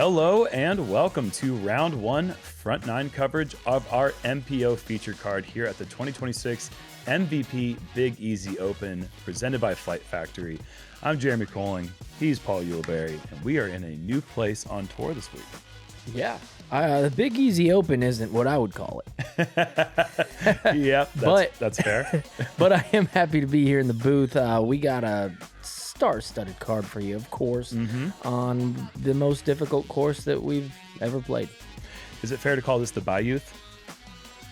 Hello and welcome to round one front nine coverage of our MPO feature card here at the 2026 MVP Big Easy Open presented by Flight Factory. I'm Jeremy Koling, he's Paul Ulibarri, and we are in a new place on tour this week. Yeah, the Big Easy Open isn't what I would call it. Yeah, that's fair. But I am happy to be here in the booth. We got a star-studded card for you, of course, on the most difficult course that we've ever played. Is it fair to call this the Bayou?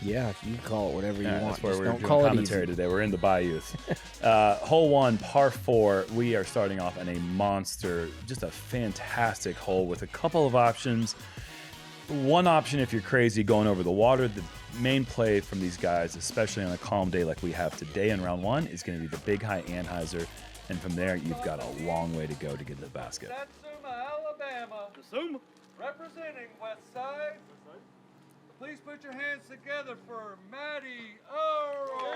Yeah, you can call it whatever you want. That's where Just we're don't doing call commentary it easy. today. We're in the Bayou. Hole one, par four. We are starting off in a monster, just a fantastic hole with a couple of options. One option, if you're crazy, going over the water. The main play from these guys, especially on a calm day like we have today in round one, is going to be the big high Anheuser. And from there, you've got a long way to go to get to the basket. Satsuma, Alabama. Satsuma. Representing West Side. Please put your hands together for Maddie Orum.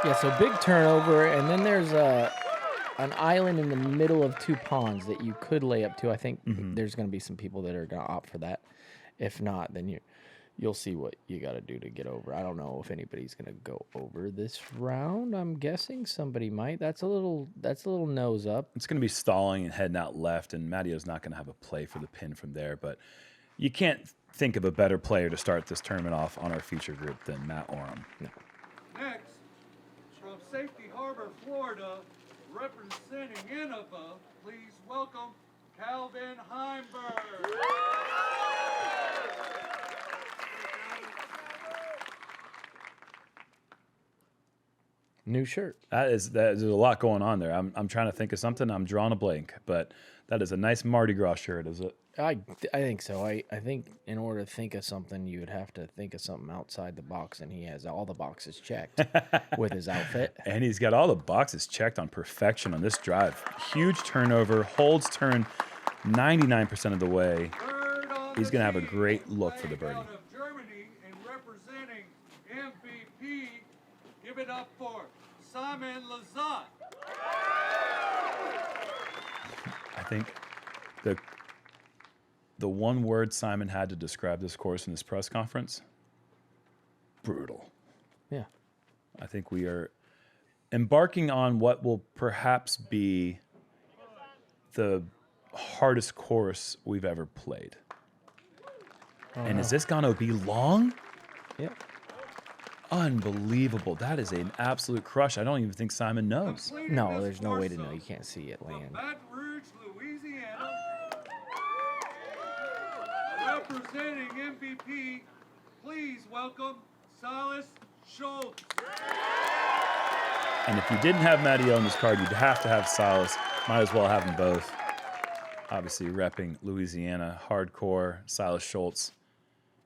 Yeah, so big turnover, and then there's an island in the middle of two ponds that you could lay up to. I think there's going to be some people that are going to opt for that. If not, then you'll see what you got to do to get over. I don't know if anybody's going to go over this round. I'm guessing somebody might. That's a little nose up. It's going to be stalling and heading out left, and Mattio's not going to have a play for the pin from there. But you can't think of a better player to start this tournament off on our feature group than Matt Orum. No. Next, from Safety Harbor, Florida, representing Innova, please welcome Calvin Heimburg. New shirt. There's a lot going on there. I'm trying to think of something. I'm drawing a blank, but that is a nice Mardi Gras shirt, is it? I think so. I think in order to think of something, you would have to think of something outside the box, and he has all the boxes checked with his outfit. And he's got all the boxes checked on perfection on this drive. Huge turnover, holds turn 99% of the way. He's going to have a great look for the birdie. Out of Germany and representing MVP, give it up for Simon Lizotte. I think the one word Simon had to describe this course in his press conference, brutal. Yeah. I think we are embarking on what will perhaps be the hardest course we've ever played. And is this going to be long? Yeah. Unbelievable. That is an absolute crush. I don't even think Simon knows. No, there's no way to know. You can't see it land. Baton Rouge, Louisiana. Representing MVP, please welcome Silas Schultz. And if you didn't have Matty on this card, you'd have to have Silas. Might as well have them both. Obviously, repping Louisiana, hardcore, Silas Schultz.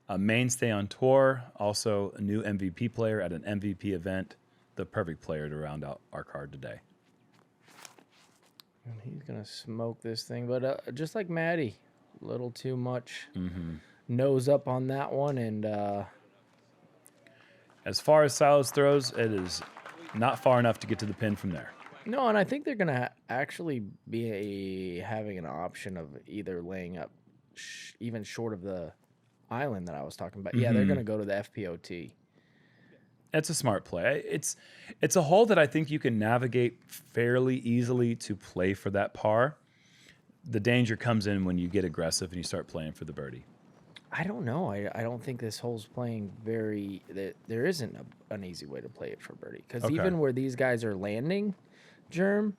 A mainstay on tour, also a new MVP player at an MVP event. The perfect player to round out our card today. And he's going to smoke this thing, but just like Maddie, a little too much nose up on that one. And as far as Silas throws, it is not far enough to get to the pin from there. no, and I think they're going to actually be having an option of either laying up even short of the island that I was talking about. Yeah, they're going to go to the FPOT. It's a smart play. It's a hole that I think you can navigate fairly easily to play for that par. The danger comes in when you get aggressive and you start playing for the birdie. I don't know. I don't think this hole's playing very. There isn't an easy way to play it for birdie because even where these guys are landing, Jerm,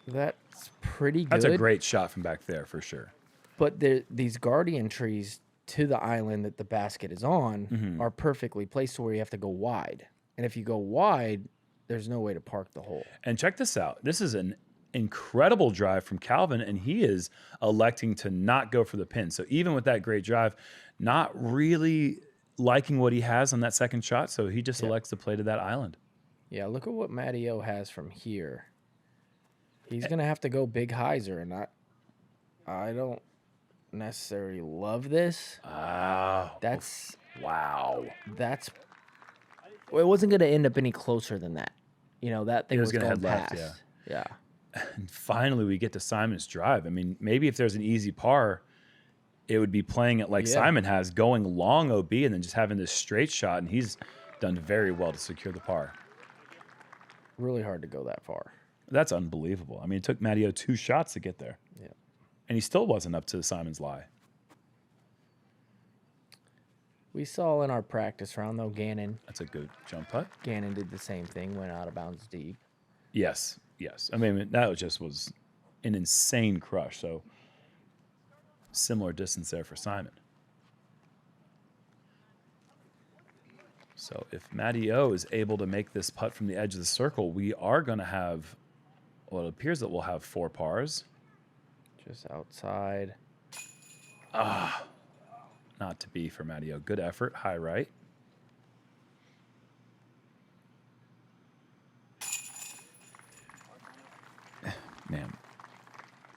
that's pretty good. That's a great shot from back there for sure. But these guardian trees to the island that the basket is on are perfectly placed to where you have to go wide. And if you go wide, there's no way to park the hole. And check this out. This is an incredible drive from Calvin, and he is electing to not go for the pin. So even with that great drive, not really liking what he has on that second shot, so he just elects to play to that island. Yeah, look at what Matty O has from here. He's going to have to go big hyzer, and I don't necessarily love this. Wow. Wow. Well, it wasn't going to end up any closer than that. You know, that thing was gonna going head past. left, Yeah. And finally, we get to Simon's drive. I mean, maybe if there's an easy par, it would be playing it like Simon has, going long OB and then just having this straight shot. And he's done very well to secure the par. Really hard to go that far. That's unbelievable. I mean, it took Matty O 2 shots to get there. Yeah. And he still wasn't up to Simon's lie. We saw in our practice round, though, Gannon. That's a good jump putt. Gannon did the same thing, went out of bounds deep. Yes, yes. I mean, that just was an insane crush. So similar distance there for Simon. So if Matty O is able to make this putt from the edge of the circle, we are going to have, well, it appears that we'll have 4 pars. Just outside. Not to be for Matty O. Good effort. High right. Man,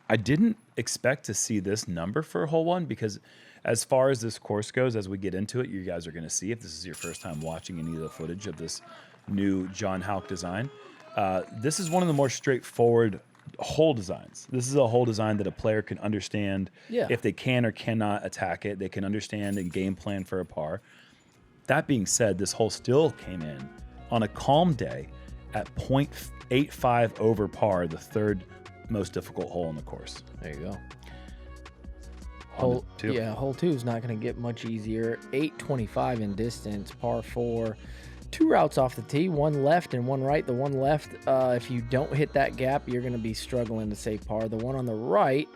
I didn't expect to see this number for hole 1 because as far as this course goes, as we get into it, you guys are going to see if this is your first time watching any of the footage of this new John Houck design. This is one of the more straightforward hole designs. This is a hole design that a player can understand if they can or cannot attack it. They can understand and game plan for a par. That being said, this hole still came in on a calm day at 0.85 over par, the third most difficult hole in the course. There you go. Hole 2 is not going to get much easier. 825 in distance, par 4. 2 routes off the tee, one left and one right. The one left, if you don't hit that gap, you're going to be struggling to say par. The one on the right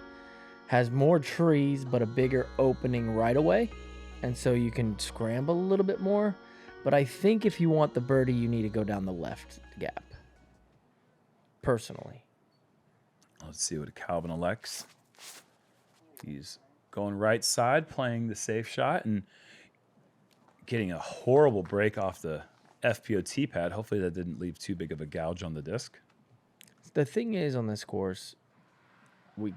has more trees, but a bigger opening right away. And so you can scramble a little bit more. But I think if you want the birdie, you need to go down the left gap. Personally. Let's see what Calvin elects. He's going right side, playing the safe shot, and getting a horrible break off the FPO tee pad. Hopefully that didn't leave too big of a gouge on the disc. The thing is, on this course, a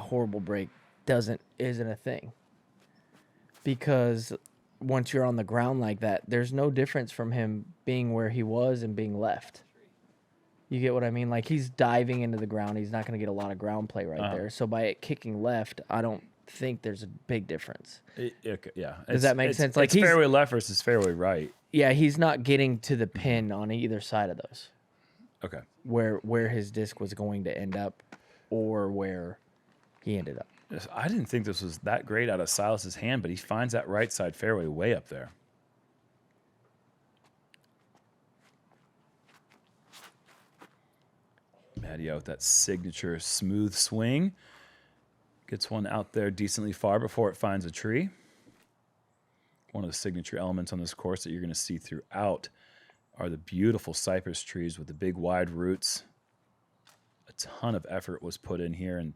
horrible break isn't a thing. Because once you're on the ground like that, there's no difference from him being where he was and being left. You get what I mean? Like, he's diving into the ground. He's not going to get a lot of ground play right there. So by it kicking left, I don't think there's a big difference. Does that make sense? Like, it's fairway left versus fairway right. Yeah, he's not getting to the pin on either side of those. Okay. Where his disc was going to end up or where he ended up. Yes, I didn't think this was that great out of Silas's hand, but he finds that right side fairway way up there. Matty out with that signature smooth swing. Gets one out there decently far before it finds a tree. One of the signature elements on this course that you're going to see throughout are the beautiful cypress trees with the big wide roots. A ton of effort was put in here in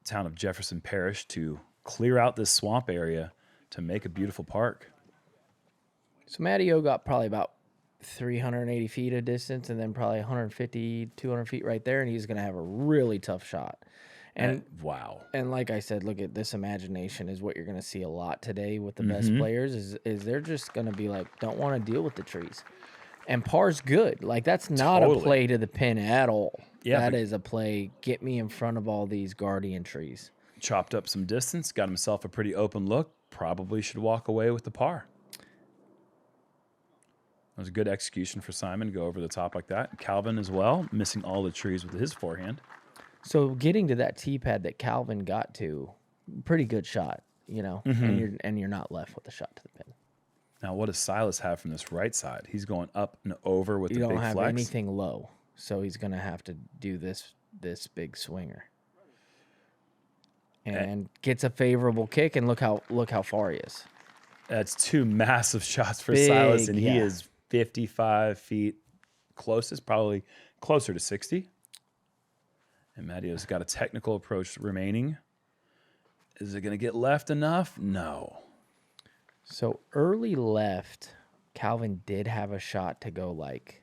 the town of Jefferson Parish to clear out this swamp area to make a beautiful park. So Matty O got probably about 380 feet of distance and then probably 150, 200 feet right there, and he's going to have a really tough shot. And wow. And like I said, look at this imagination is what you're going to see a lot today with the best players is they're just going to be like, don't want to deal with the trees. And par's good. Like, that's not a play to the pin at all. Yeah, that is a play, get me in front of all these guardian trees. Chopped up some distance, got himself a pretty open look, probably should walk away with the par. That was a good execution for Simon to go over the top like that. Calvin as well, missing all the trees with his forehand. So getting to that tee pad that Calvin got to, pretty good shot, you know, and you're not left with a shot to the pin. Now, what does Silas have from this right side? He's going up and over with the big flex. You don't have anything low, so he's going to have to do this big swinger. And gets a favorable kick, and look how far he is. That's 2 massive shots for Silas, and he is 55 feet closest, probably closer to 60. And Matty-O's got a technical approach remaining. Is it going to get left enough? No. So early left, Calvin did have a shot to go like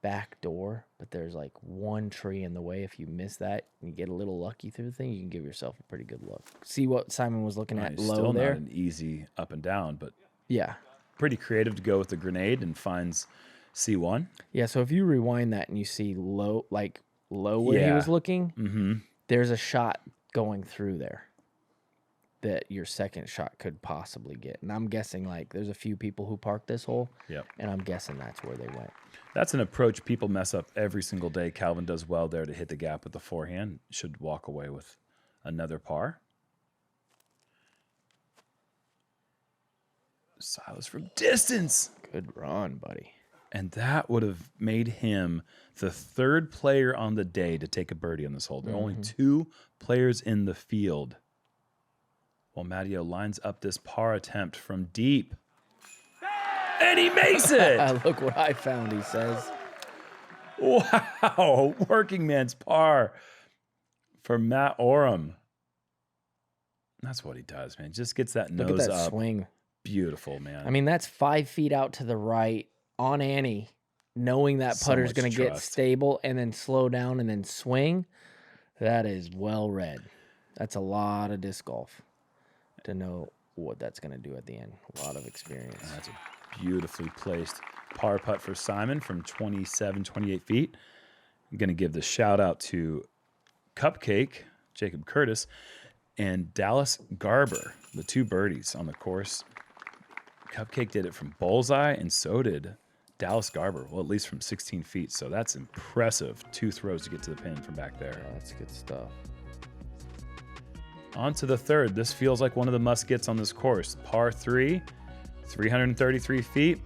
back door, but there's like one tree in the way. If you miss that and you get a little lucky through the thing, you can give yourself a pretty good look. See what Simon was looking at low still there? Not an easy up and down, but yeah, pretty creative to go with the grenade and finds C1. Yeah, so if you rewind that and you see low low where he Yeah. was looking, Mm-hmm. there's a shot going through there that your second shot could possibly get. And I'm guessing like there's a few people who parked this hole. Yep. And I'm guessing that's where they went. That's an approach people mess up every single day. Calvin does well there to hit the gap with the forehand. Should walk away with another par. Silas from distance. Good run, buddy. And that would have made him the third player on the day to take a birdie on this hole. There are only 2 players in the field. Well, Matteo lines up this par attempt from deep. And he makes it! Look what I found, he says. Wow, working man's par for Matt Orum. That's what he does, man. Just gets that Look nose at that up. swing. Beautiful, man. I mean, that's 5 feet out to the right on Annie, knowing that So putter's much going to get trust. stable and then slow down and then swing. That is well read. That's a lot of disc golf to know what that's going to do at the end. A lot of experience. That's a beautifully placed par putt for Simon from 27, 28 feet. I'm going to give the shout out to Cupcake, Jacob Curtis, and Dallas Garber, the 2 birdies on the course. Cupcake did it from bullseye, and so did Dallas Garber. Well, at least from 16 feet. So that's impressive. 2 throws to get to the pin from back there. Yeah, that's good stuff. On to the third. This feels like one of the must-gets on this course. Par 3, 333 feet.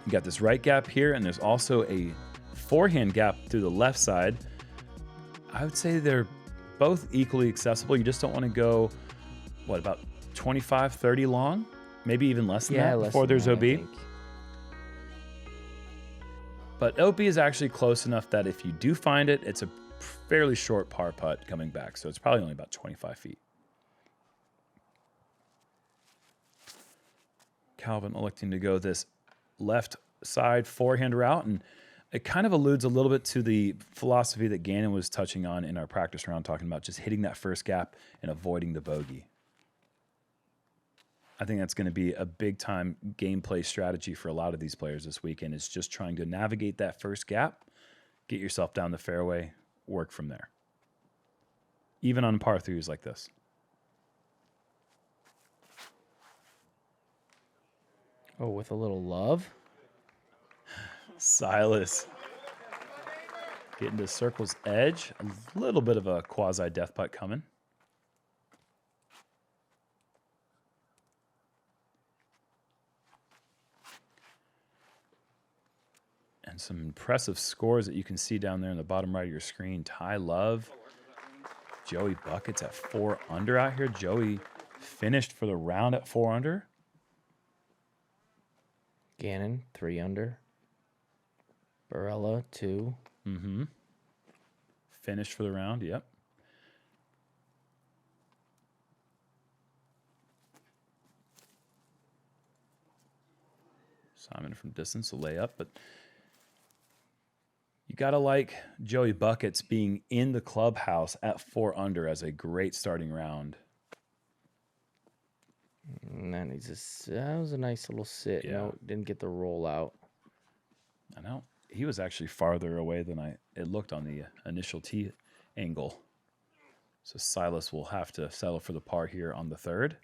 You got this right gap here, and there's also a forehand gap through the left side. I would say they're both equally accessible. You just don't want to go, what, about 25, 30 long? Maybe even less than that before there's OB. But OB is actually close enough that if you do find it, it's a fairly short par putt coming back. So it's probably only about 25 feet. Calvin electing to go this left side forehand route. And it kind of alludes a little bit to the philosophy that Gannon was touching on in our practice round, talking about just hitting that first gap and avoiding the bogey. I think that's going to be a big-time gameplay strategy for a lot of these players this weekend, is just trying to navigate that first gap, get yourself down the fairway, work from there. Even on par 3s like this. Oh, with a little love. Silas getting to circle's edge. A little bit of a quasi-death putt coming. And some impressive scores that you can see down there in the bottom right of your screen. Ty Love, Joey Buckets at 4 under out here. Joey finished for the round at 4 under. Gannon, 3 under. Barella, 2. Mm-hmm. Finished for the round, yep. Simon from distance, a layup, but you got to like Joey Buckets being in the clubhouse at 4 under as a great starting round. And then he's just, that was a nice little sit. Yeah. No, didn't get the roll out. I know. He was actually farther away than it looked on the initial tee angle. So Silas will have to settle for the par here on the third.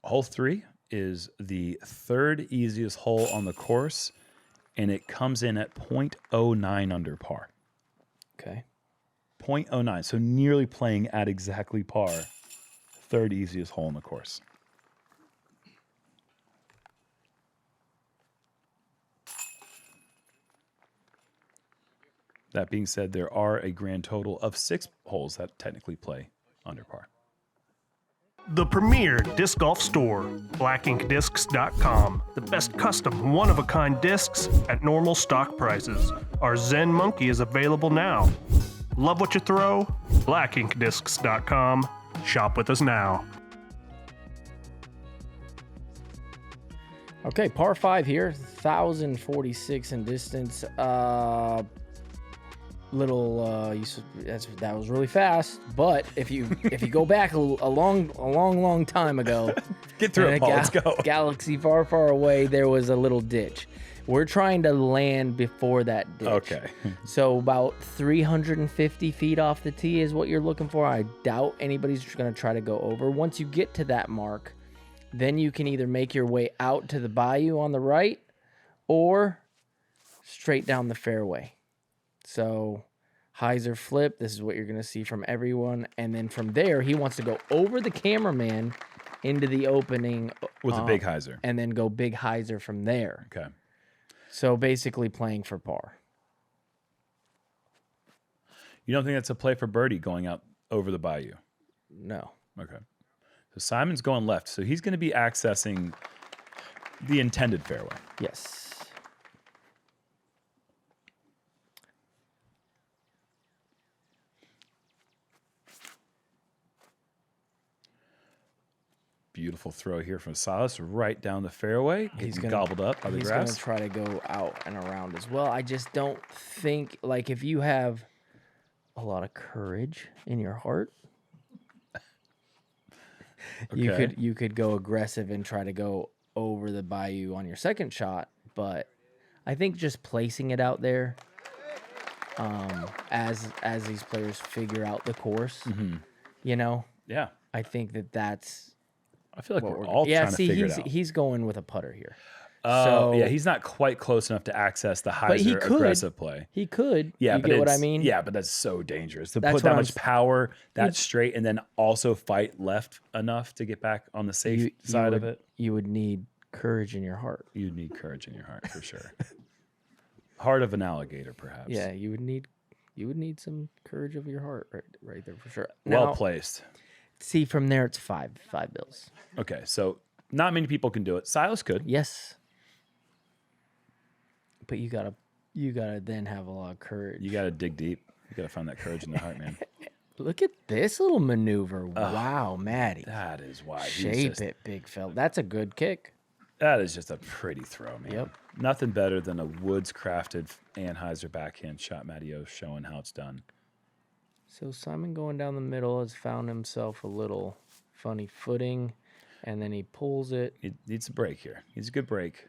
Hole 3 is the third easiest hole on the course, and it comes in at 0.09 under par. Okay. 0.09, so nearly playing at exactly par. Third easiest hole in the course. That being said, there are a grand total of 6 holes that technically play under par. The premier disc golf store, blackinkdiscs.com. The best custom, one-of-a-kind discs at normal stock prices. Our Zen Monkey is available now. Love what you throw? blackinkdiscs.com. Shop with us now. Okay, par 5 here, 1,046 in distance. that was really fast. But if you go back a long time ago, Get through it, Paul. Let's go. Galaxy far, far away, there was a little ditch. We're trying to land before that ditch. Okay. So about 350 feet off the tee is what you're looking for. I doubt anybody's going to try to go over. Once you get to that mark, then you can either make your way out to the bayou on the right or straight down the fairway. So hyzer flip, this is what you're going to see from everyone. And then from there, he wants to go over the cameraman into the opening. With a big hyzer. And then go big hyzer from there. Okay. So basically playing for par. You don't think that's a play for birdie going out over the bayou? No. Okay. So Simon's going left. So he's going to be accessing the intended fairway. Yes. Beautiful throw here from Silas right down the fairway. He's gobbled up by the grass. He's going to try to go out and around as well. I just don't think, like, if you have a lot of courage in your heart, Okay. you could go aggressive and try to go over the bayou on your second shot. But I think just placing it out there, as these players figure out the course, you know, Yeah. I think that's. I feel like we're all trying to figure it out. He's going with a putter here. Yeah, he's not quite close enough to access the hyzer aggressive play. He could. Yeah, you but get what I mean? Yeah, but that's so dangerous to That's put that what much power that straight and then also fight left enough to get back on the safe side of it. You would need courage in your heart. You'd need courage in your heart for sure. Heart of an alligator, perhaps. Yeah, you would need some courage of your heart right there for sure. Well Now, placed. see, from there it's five bills. Okay, so not many people can do it. Silas could. Yes. But you gotta then have a lot of courage. You got to dig deep. You got to find that courage in the heart, man. Look at this little maneuver. Wow, Maddie. That is why. Shape it, big fella. That's a good kick. That is just a pretty throw, man. Yep. Nothing better than a Woods crafted Anheuser backhand shot. Matteo showing how it's done. So Simon going down the middle has found himself a little funny footing, and then he pulls it. He needs a break here. Needs a good break.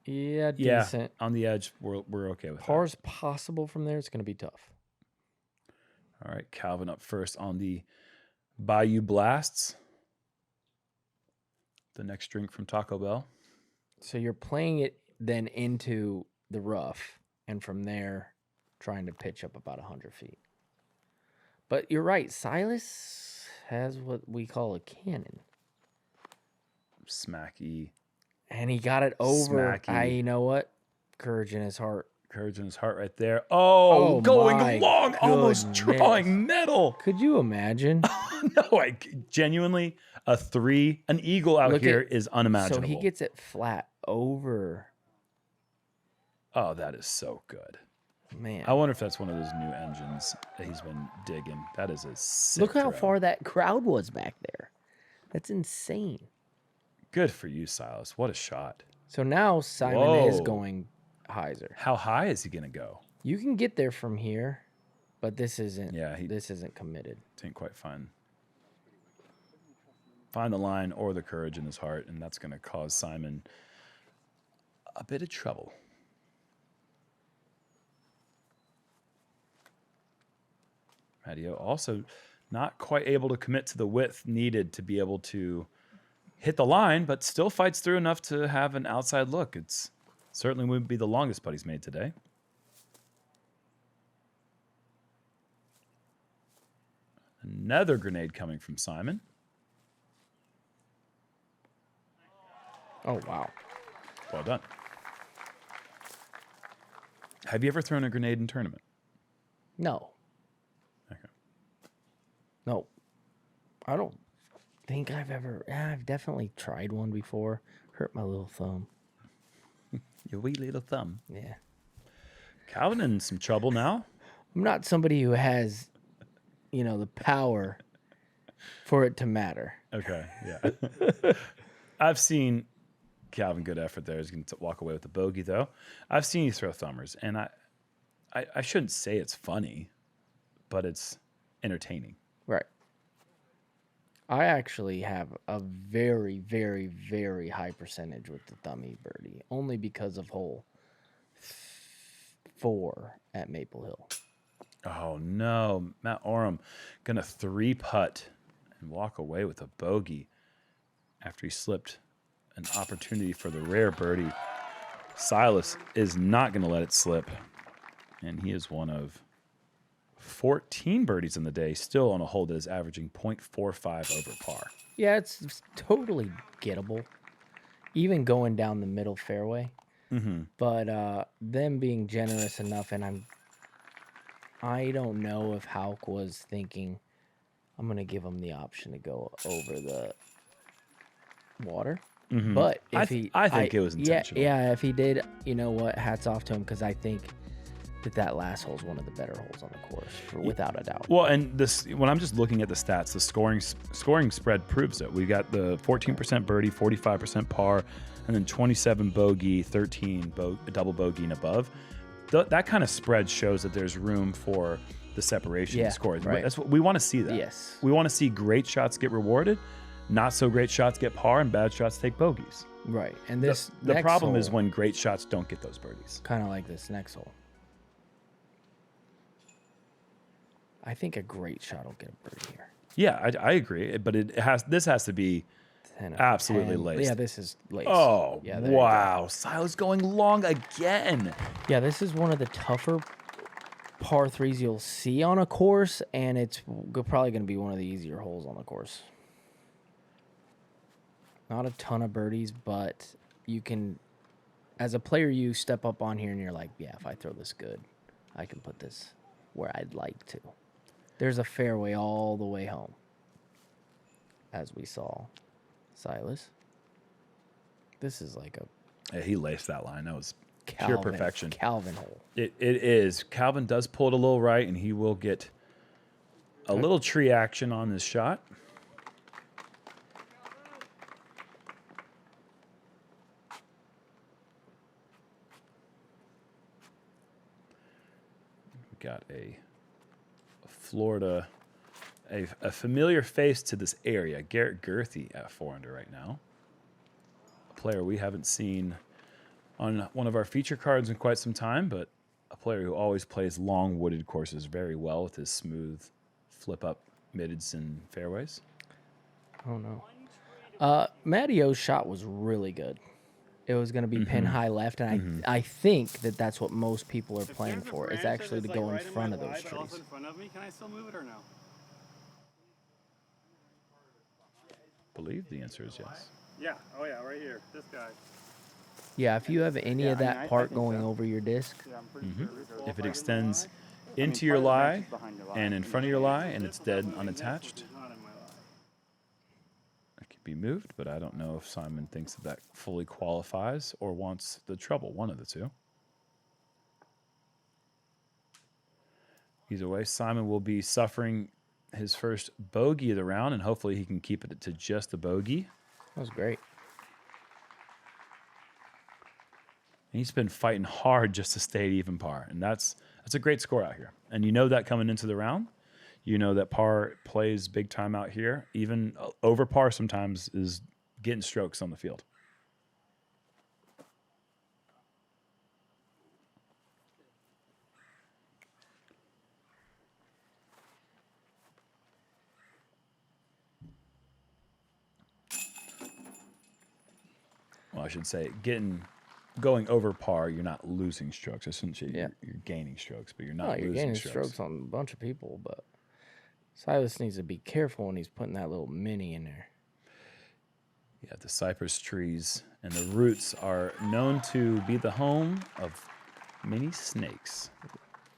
Yeah, decent. Yeah, on the edge, we're okay with Par's possible from there. It's going to be tough. All right, Calvin up first on the Bayou Blasts. The next drink from Taco Bell. So you're playing it then into the rough, and from there, trying to pitch up about 100 feet. But you're right. Silas has what we call a cannon. Smacky. And he got it over. Smacky. You know what? Courage in his heart. Courage in his heart right there. Oh, going my long, almost goodness. drawing metal. Could you imagine? No, genuinely, an eagle out here is unimaginable. So he gets it flat over. Oh, that is so good. Man. I wonder if that's one of those new engines that he's been digging. That is a sick Look how throw. far that crowd was back there. That's insane. Good for you, Silas. What a shot. So now Simon is Whoa. going hyzer. How high is he going to go? You can get there from here, but this isn't. Yeah, this isn't committed. Didn't quite find the line or the courage in his heart, and that's going to cause Simon a bit of trouble. Matteo also not quite able to commit to the width needed to be able to hit the line, but still fights through enough to have an outside look. It's certainly would be the longest putt he's made today. Another grenade coming from Simon. Oh, wow. Well done. Have you ever thrown a grenade in tournament? No. Okay. No. I don't think I've ever. I've definitely tried one before. Hurt my little thumb. Your wee little thumb. Yeah. Calvin in some trouble now. I'm not somebody who has, the power for it to matter. Okay, yeah. I've seen Calvin, good effort there. He's going to walk away with the bogey, though. I've seen you throw thumbers, and I shouldn't say it's funny, but it's entertaining. Right. I actually have a very, very, very high percentage with the thummy birdie, only because of hole 4 at Maple Hill. Oh no, Matt Orum gonna 3-putt and walk away with a bogey after he slipped an opportunity for the rare birdie. Silas is not gonna let it slip, and he is one of 14 birdies in the day, still on a hole that is averaging 0.45 over par. Yeah, it's totally gettable, even going down the middle fairway. But them being generous enough, and I don't know if Hauk was thinking, I'm going to give him the option to go over the water. But if I think it was intentional. Yeah, if he did, you know what? Hats off to him, because I think that last hole is one of the better holes on the course, without a doubt. Well, and this, when I'm just looking at the stats, the scoring spread proves it. We got the 14% birdie, 45% par, and then 27 bogey, 13 double bogey and above. That kind of spread shows that there's room for the separation in scoring. Right. That's what we want to see. That Yes. we want to see great shots get rewarded, not so great shots get par, and bad shots take bogeys. Right. And this The problem is when great shots don't get those birdies. kind of like this next hole. I think a great shot will get a birdie here. Yeah, I agree, but this has to be 10 absolutely 10. laced. Yeah, this is laced. Oh, yeah, there you go. wow. Silas going long again. Yeah, this is one of the tougher par 3s you'll see on a course, and it's probably going to be one of the easier holes on the course. Not a ton of birdies, but you can, as a player, you step up on here and you're like, yeah, if I throw this good, I can put this where I'd like to. There's a fairway all the way home, as we saw. Silas. This is like a Yeah, he laced that line. That was pure perfection. Calvin hole. It is. Calvin does pull it a little right, and he will get a little tree action on this shot. We got a Florida, a familiar face to this area. Garrett Gurthey at 4 under right now. A player we haven't seen on one of our feature cards in quite some time, but a player who always plays long wooded courses very well with his smooth flip up mids and fairways. Oh no. Matty O's shot was really good. It was going to be pin high left, and I think that's what most people are playing for. Is actually to go in front of those trees. In front of me, can I still move it or no? Believe the answer is yes. Yeah. Oh yeah, right here. This guy. Yeah, if you have any of that I part think going so. over your disc, Yeah, I'm pretty sure. If it extends into your lie and in front of your lie and it's dead unattached, Not in my lie. it can be moved, but I don't know if Simon thinks that fully qualifies or wants the trouble, one of the two. Either way, Simon will be suffering his first bogey of the round, and hopefully he can keep it to just a bogey. that was great. And he's been fighting hard just to stay at even par, and that's a great score out here. And you know that coming into the round, you know that par plays big time out here. Even over par sometimes is getting strokes on the field. Well, I should say going over par, you're not losing strokes. I shouldn't say you're gaining strokes, but you're not You're losing gaining strokes. strokes on a bunch of people, but Silas needs to be careful when he's putting that little mini in there. Yeah, the cypress trees and the roots are known to be the home of many snakes.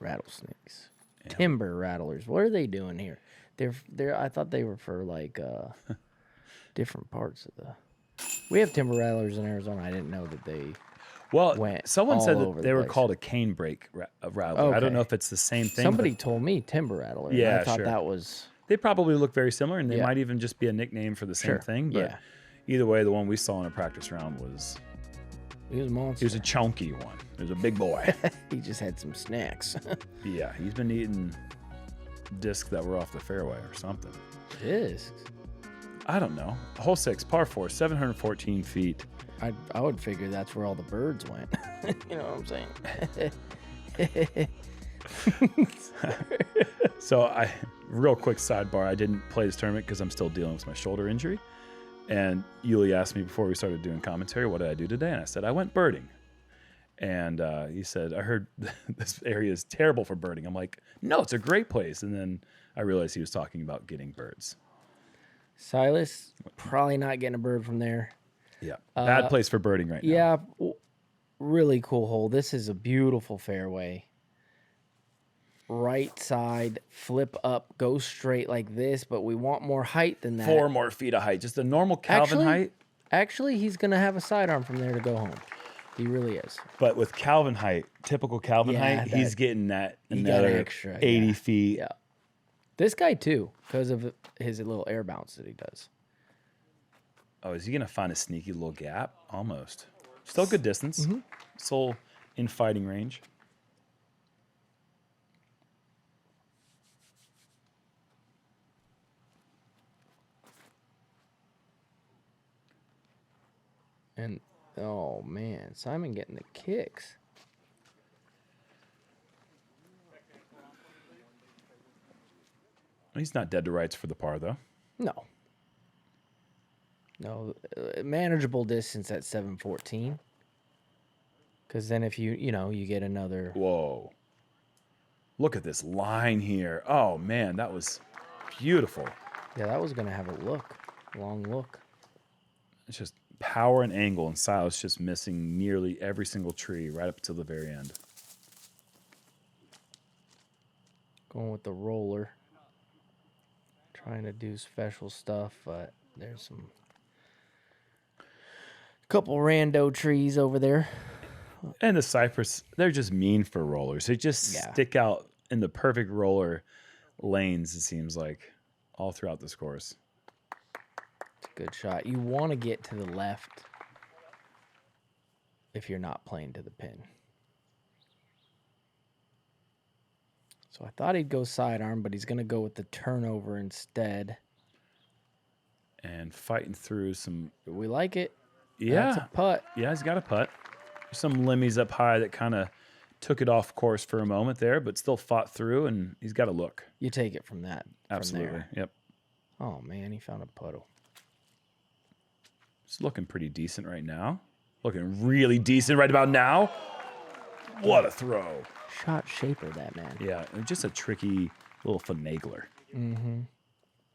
Rattlesnakes. Timber rattlers. What are they doing here? They're I thought they were for like different parts of the. We have timber rattlers in Arizona. I didn't know that they went someone all said over that the they were place. called a cane brake rattler. I don't Okay. know if it's the same thing. Somebody but told me timber rattler. and Yeah, I thought sure. that was they probably look very similar, and they Yeah. might even just be a nickname for the same Sure, thing. But yeah. either way, the one we saw in a practice round was He was a monster. He was a chunky one. He was a big boy. He just had some snacks. Yeah, he's been eating discs that were off the fairway or something. Discs? I don't know. Hole 6, par 4, 714 feet. I would figure that's where all the birds went. You know what I'm saying? So real quick sidebar, I didn't play this tournament because I'm still dealing with my shoulder injury. And Uli asked me before we started doing commentary, what did I do today? And I said, I went birding. And he said, I heard this area is terrible for birding. I'm like, no, it's a great place. And then I realized he was talking about getting birds. Silas, probably not getting a bird from there. Yeah, bad place for birding right now. Yeah, really cool hole. This is a beautiful fairway. Right side, flip up, go straight like this, but we want more height than that. 4 more feet of height, just a normal Calvin height. Actually, he's going to have a sidearm from there to go home. He really is. But with Calvin height, typical Calvin height, he's getting that another extra, 80 feet. Yeah. This guy, too, because of his little air bounce that he does. Oh, is he going to find a sneaky little gap? Almost. Still good distance. Still in fighting range. And, oh, man, Simon getting the kicks. He's not dead to rights for the par, though. No. No, manageable distance at 714. Because then if you get another... Whoa. Look at this line here. Oh, man, that was beautiful. Yeah, that was going to have a look. Long look. It's just power and angle, and Silas just missing nearly every single tree right up to the very end. Going with the roller. Trying to do special stuff, but there's some... couple rando trees over there. And the cypress, they're just mean for rollers. They just stick out in the perfect roller lanes, it seems like, all throughout this course. It's a good shot. You want to get to the left if you're not playing to the pin. So I thought he'd go sidearm, but he's going to go with the turnover instead. And fighting through some... We like it. Yeah. That's a putt. Yeah, he's got a putt. Some limmies up high that kind of took it off course for a moment there, but still fought through, and he's got a look. You take it from that. Absolutely. From there. Yep. Oh, man, he found a puddle. It's looking pretty decent right now. Looking really decent right about now. What a throw. Shot shaper, that man. Yeah, and just a tricky little finagler. Mm-hmm.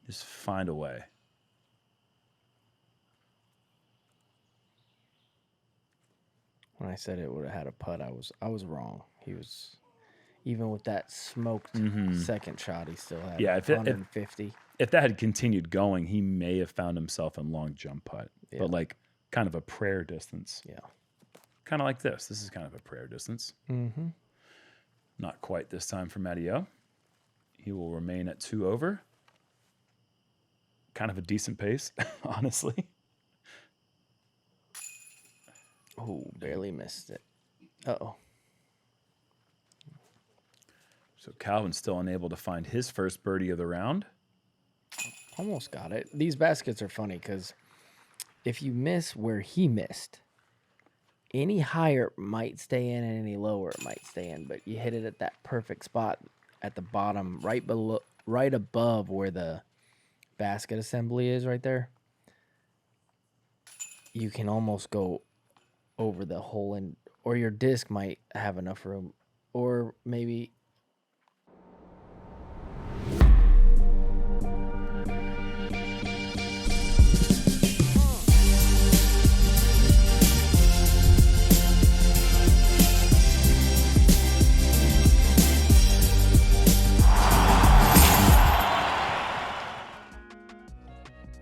Just find a way. When I said it would have had a putt, I was wrong. He was, even with that smoked second shot, he still had 150. If that had continued going, he may have found himself in long jump putt, Yeah. but like kind of a prayer distance. Yeah. Kind of like this. This is kind of a prayer distance. Mm-hmm. Not quite this time for Mateo. He will remain at 2 over. Kind of a decent pace, honestly. Oh, barely missed it. Uh-oh. So Calvin's still unable to find his first birdie of the round. Almost got it. These baskets are funny because if you miss where he missed, any higher might stay in and any lower might stay in, but you hit it at that perfect spot at the bottom, right above where the basket assembly is right there. You can almost go over the hole, and or your disc might have enough room, or maybe...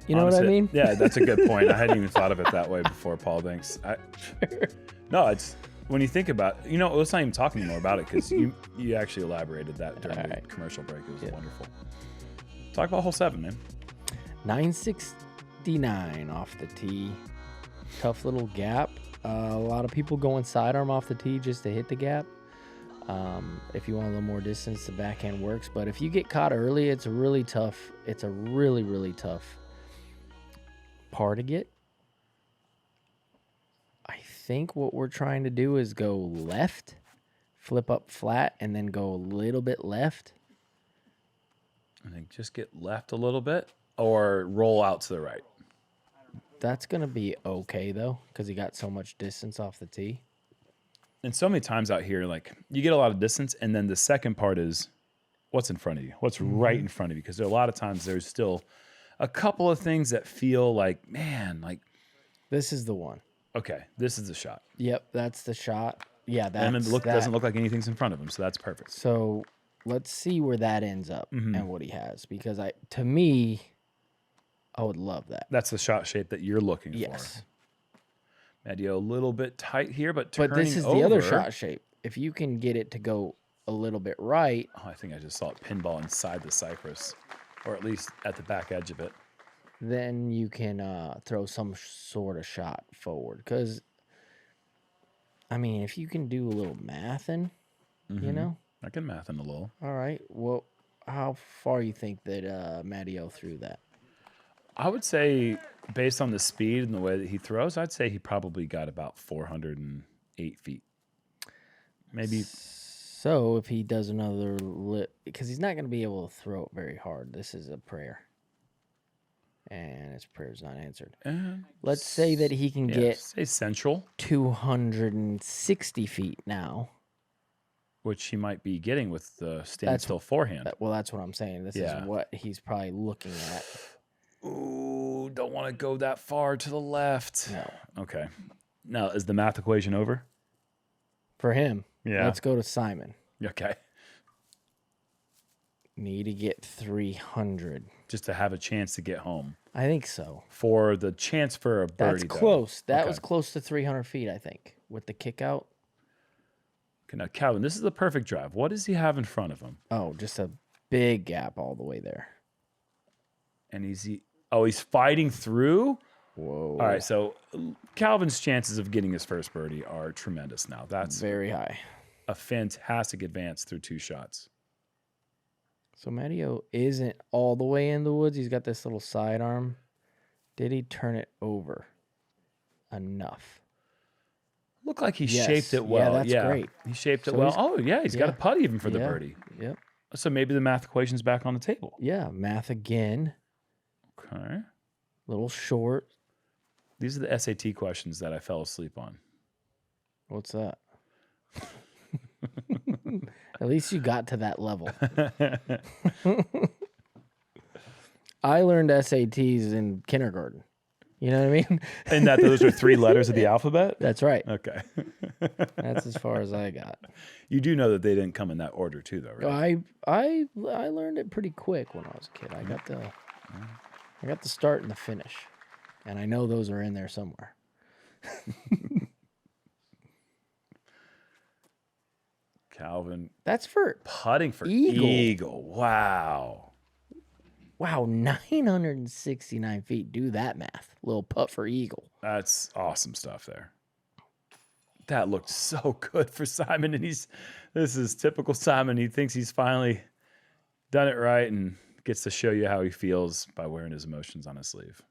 You know Honestly, what I mean? Yeah, that's a good point. I hadn't even thought of it that way before, Paul. Thanks. No, it's when you think about, let's not even talk anymore about it because you actually elaborated that during the commercial break. It was wonderful. Talk about hole 7, man. 969 off the tee. Tough little gap. A lot of people going sidearm off the tee just to hit the gap. If you want a little more distance, the backhand works. But if you get caught early, it's really tough. It's a really, really tough par to get. I think what we're trying to do is go left, flip up flat, and then go a little bit left. I think just get left a little bit or roll out to the right. That's going to be okay, though, because he got so much distance off the tee. And so many times out here, like, you get a lot of distance, and then the second part is what's in front of you, what's right in front of you. Because a lot of times there's still a couple of things that feel like, man, like. This is the one. Okay, this is the shot. Yep, that's the shot. Yeah, that's and it doesn't look like anything's in front of him, so that's perfect. So let's see where that ends up and what he has. Because to me, I would love that. That's the shot shape that you're looking Yes. for. Madio a little bit tight here, but turning But this is over, the other shot shape. If you can get it to go a little bit right. Oh, I think I just saw it pinball inside the cypress, or at least at the back edge of it. Then you can throw some sort of shot forward. Because, I mean, if you can do a little mathing, you know. I can math in a little. All right. Well, how far you think that Madio threw that? I would say, based on the speed and the way that he throws, I'd say he probably got about 408 feet. Maybe. So if he does another because he's not going to be able to throw it very hard. This is a prayer. And his prayer's not answered. Let's say that he can get say central, 260 feet now. Which he might be getting with the standstill forehand. Well, that's what I'm saying. This is what he's probably looking at. Ooh, don't want to go that far to the left. No. Okay. Now, is the math equation over? For him, Yeah. let's go to Simon. Okay. Need to get 300. Just to have a chance to get home. I think so. For the chance for a birdie, That's close. Though. That was close to 300 feet, I think, with the kick out. Okay, now, Calvin, this is the perfect drive. What does he have in front of him? Oh, just a big gap all the way there. And he's fighting through? Whoa. All right, so Calvin's chances of getting his first birdie are tremendous now. That's very high. A fantastic advance through 2 shots. So Madio isn't all the way in the woods. He's got this little sidearm. Did he turn it over enough? Looked like he shaped it well. Yeah, that's great. He shaped it well. Oh, yeah, he's got a putt even for the Yeah. birdie. Yep. So maybe the math equation's back on the table. Yeah, math again. Okay. Little short. These are the SAT questions that I fell asleep on. What's that? At least you got to that level. I learned SATs in kindergarten. You know what I mean? And that those are 3 letters of the alphabet? That's right. Okay. That's as far as I got. You do know that they didn't come in that order too, though, right? I learned it pretty quick when I was a kid. I got the start and the finish. And I know those are in there somewhere. Calvin. That's for putting for Eagle. Eagle. Wow. Wow, 969 feet. Do that math. Little putt for Eagle. That's awesome stuff there. That looked so good for Simon. And this is typical Simon. He thinks he's finally done it right and gets to show you how he feels by wearing his emotions on his sleeve.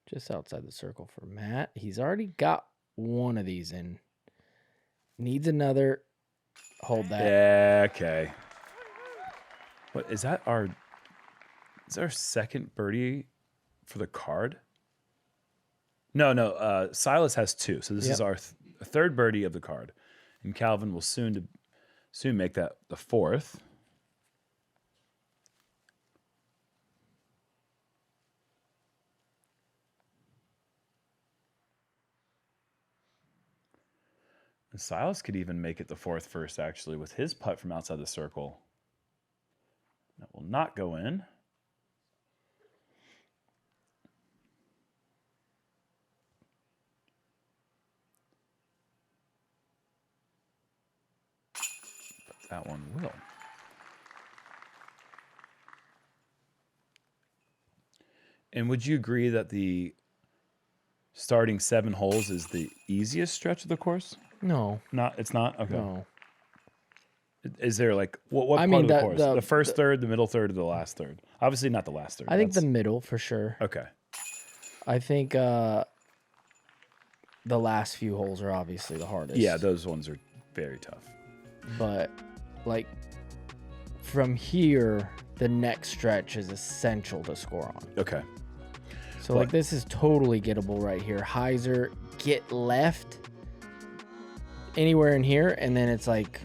Just outside the circle for Matt. He's already got one of these in. Needs another. Hold that. Yeah, okay. What is that? Is our second birdie for the card? No. Silas has 2, so this is our third birdie of the card, and Calvin will soon make that the 4th. And Silas could even make it the 4th first, actually, with his putt from outside the circle. That will not go in. But that one will. And would you agree that the starting 7 holes is the easiest stretch of the course? No, It's not? Okay. no. Is there like what I part mean, of the course? the- The first third, the middle third, or the last third? Obviously not the last third. I think the That's- middle for sure. Okay. I think the last few holes are obviously the hardest. Yeah, those ones are very tough. But like from here, the next stretch is essential to score on. Okay. So like this is totally gettable right here. Heiser, get left anywhere in here, and then it's like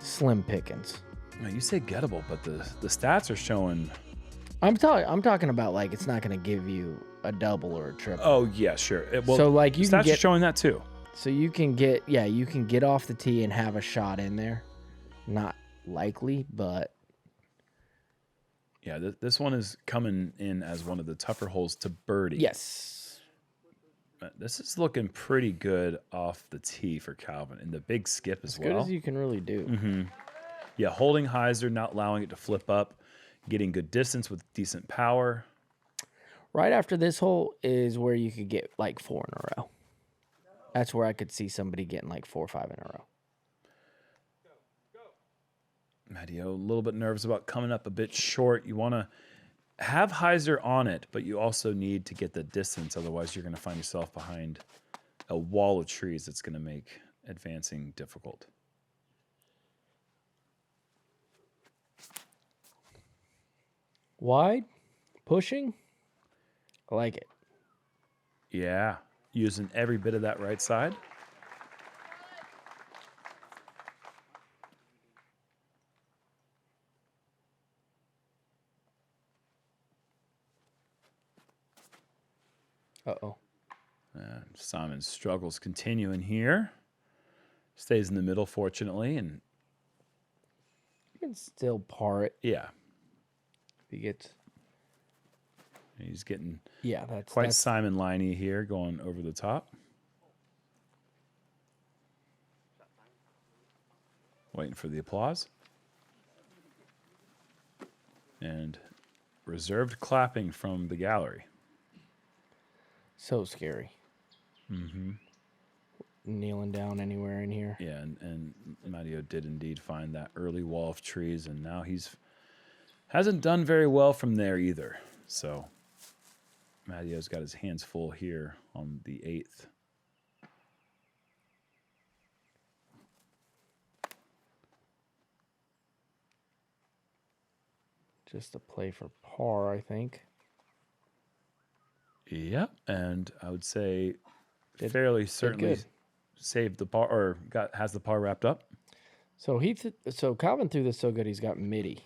slim pickings. Now, you say gettable, but the stats are showing. I'm talking about like it's not going to give you a double or a triple. Oh yeah, sure. So, like, you can stats are get- showing that too. So you can get off the tee and have a shot in there. Not likely, but Yeah, this one is coming in as one of the tougher holes to birdie. yes. This is looking pretty good off the tee for Calvin, and the big skip as As well. good as you can really do. Yeah, holding hyzer, not allowing it to flip up, getting good distance with decent power. Right after this hole is where you could get like 4 in a row. That's where I could see somebody getting like 4 or 5 in a row. Matteo, a little bit nervous about coming up a bit short. You want to have hyzer on it, but you also need to get the distance. Otherwise, you're going to find yourself behind a wall of trees that's going to make advancing difficult. Wide, pushing. I like it. Yeah, using every bit of that right side. Uh-oh. Simon's struggles continue in here. Stays in the middle, fortunately, and You can still par it yeah, if he gets. he's getting Yeah, that's quite Simon Liney here, going over the top. Waiting for the applause. And reserved clapping from the gallery. so scary. Kneeling down anywhere in here. Yeah, and Matteo did indeed find that early wall of trees, and now hasn't done very well from there either. So Matteo's got his hands full here on the 8th. Just a play for par, I think. Yep, and I would say fairly certainly good. saved the par, or has the par wrapped up. So so Calvin threw this so good he's got midi.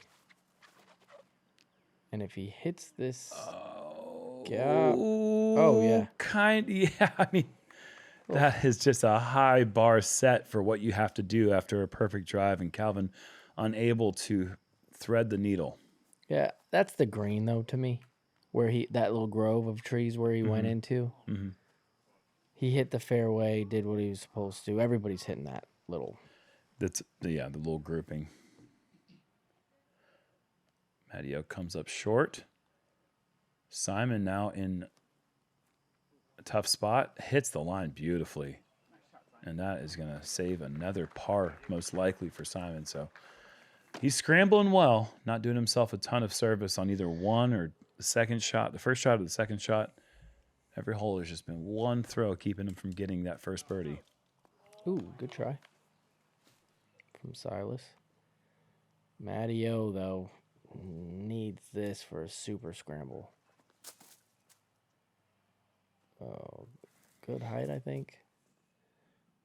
And if he hits this gap, oh yeah. Yeah, I mean, that is just a high bar set for what you have to do after a perfect drive, and Calvin unable to thread the needle. Yeah, that's the green though to me, where that little grove of trees where he went into. He hit the fairway, did what he was supposed to. Everybody's hitting that little. That's the little grouping. Matteo comes up short. Simon now in a tough spot, hits the line beautifully. And that is going to save another par, most likely, for Simon. So he's scrambling well, not doing himself a ton of service on either one or the second shot, the first shot or the second shot. Every hole has just been one throw keeping him from getting that first birdie. Ooh, good try. From Silas. Matteo, though, needs this for a super scramble. Oh, good height, I think.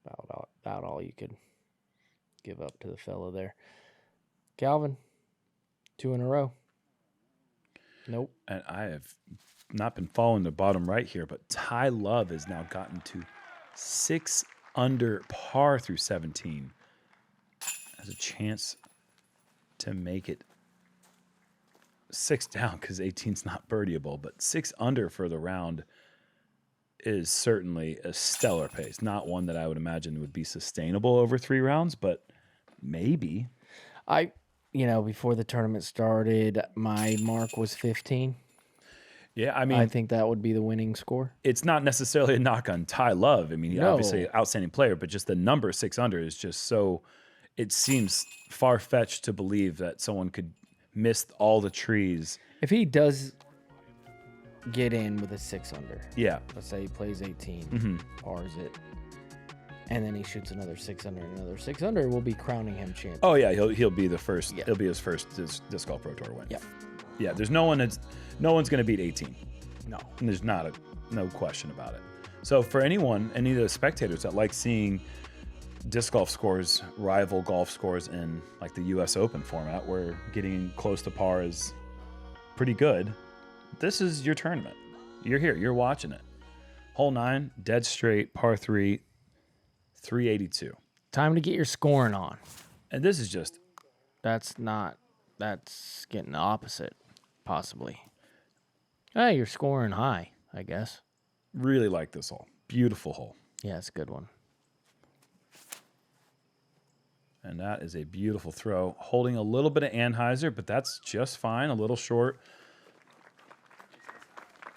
About all you could give up to the fella there. Calvin, 2 in a row. Nope. And I have not been following the bottom right here, but Ty Love has now gotten to 6 under par through 17. Has a chance to make it 6 down because 18's not birdieable, but 6 under for the round is certainly a stellar pace. Not one that I would imagine would be sustainable over 3 rounds, but maybe. Before the tournament started, my mark was 15. Yeah, I mean, I think that would be the winning score. it's not necessarily a knock on Ty Love. I mean, he's No. obviously an outstanding player, but just the number 6 under is just so. It seems far fetched to believe that someone could miss all the trees. If he does get in with a 6 under, Yeah, let's say he plays 18, pars it, and then he shoots another 6 under, and another 6 under, we'll be crowning him champion. Oh yeah, he'll be the first. Yeah. He'll be his first disc golf pro tour win. Yeah. Yeah. There's no one's going to beat 18. No. And there's no question about it. So for any of the spectators that like seeing disc golf scores rival golf scores in like the U.S. Open format, where getting close to par is pretty good, this is your tournament. You're here. You're watching it. Hole 9, dead straight, par 3, 382. Time to get your scoring on. And this is just That's getting the opposite, possibly. Hey, you're scoring high, I guess. really like this hole. Beautiful hole. Yeah, it's a good one. And that is a beautiful throw. Holding a little bit of Anheuser, but that's just fine. A little short.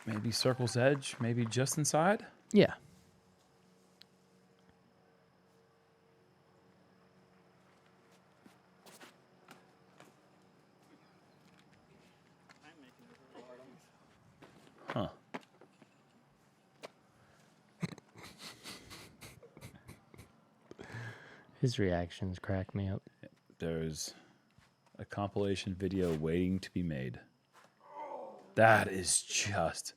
Maybe circle's edge, maybe just inside. Yeah. Huh. His reactions crack me up. There's a compilation video waiting to be made. That is just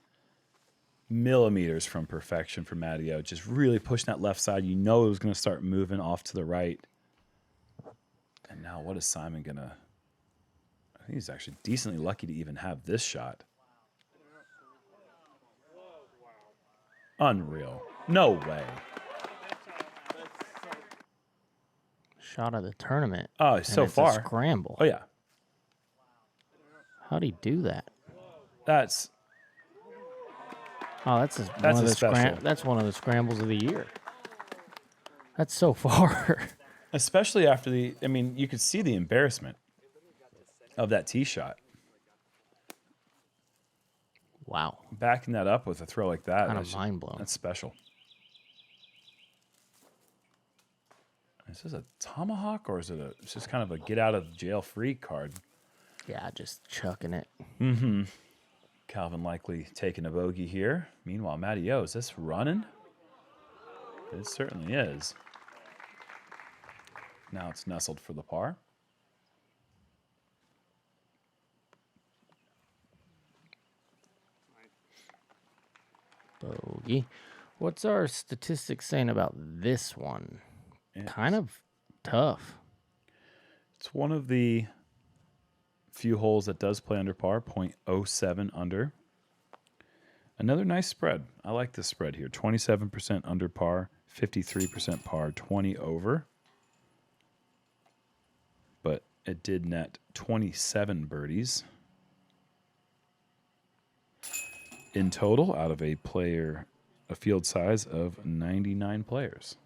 millimeters from perfection for Matteo. Just really pushing that left side. You know it was going to start moving off to the right. And now what is Simon going to... I think he's actually decently lucky to even have this shot. Unreal. No way. Shot of the tournament. Oh, and so it's far. a scramble. Oh, yeah. How'd he do that? That's... Oh, that's that's one of the scrambles of the year. That's so far. Especially after the... I mean, you could see the embarrassment of that tee shot. Wow. Backing that up with a throw like that. Kind of mind blown. That's special. Is this a tomahawk or is it it's just kind of a get out of jail free card? Yeah, just chucking it. Mm-hmm. Calvin likely taking a bogey here. Meanwhile, Matteo, is this running? It certainly is. Now it's nestled for the par. Bogey. What's our statistics saying about this one? Kind of tough. It's one of the few holes that does play under par, 0.07 under. Another nice spread. I like this spread here. 27% under par, 53% par, 20 over. But it did net 27 birdies in total out of a field size of 99 players.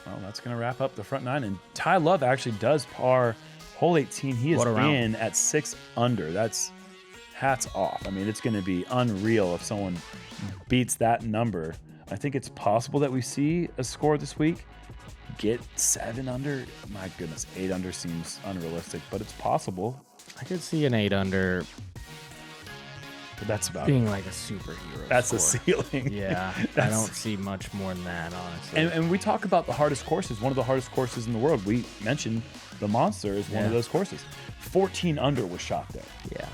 Well, that's going to wrap up the front nine. And Ty Love actually does par hole 18. He is in at 6 under. That's hats off. I mean, it's going to be unreal if someone beats that number. I think it's possible that we see a score this week get 7 under. My goodness, 8 under seems unrealistic, but it's possible. I could see an 8 under But that's about being it. like a superhero. That's score. the ceiling. Yeah, I don't see much more than that, honestly. And we talk about the hardest courses, one of the hardest courses in the world. We mentioned the Monster is one of those courses. 14 under was shot there. Yeah.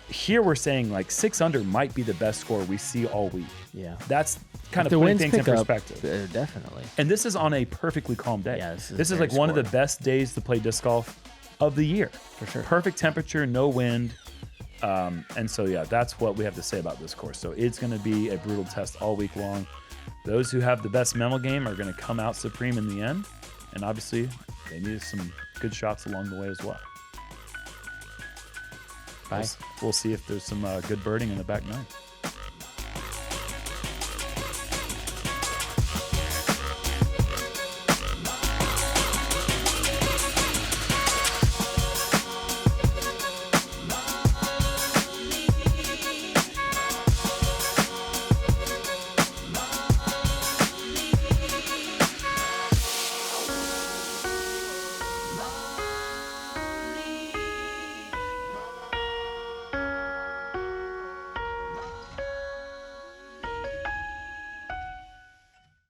Here we're saying like 6 under might be the best score we see all week. Yeah. That's kind If of the putting winds things in pick up, perspective. definitely. And this is on a perfectly calm day. Yeah, this is like very one of the sporty. best days to play disc golf of the year. For sure. Perfect temperature, no wind. And so, yeah, that's what we have to say about this course. So it's going to be a brutal test all week long. Those who have the best mental game are going to come out supreme in the end. And obviously, they needed some good shots along the way as well. Bye. We'll see if there's some good birding in the back nine.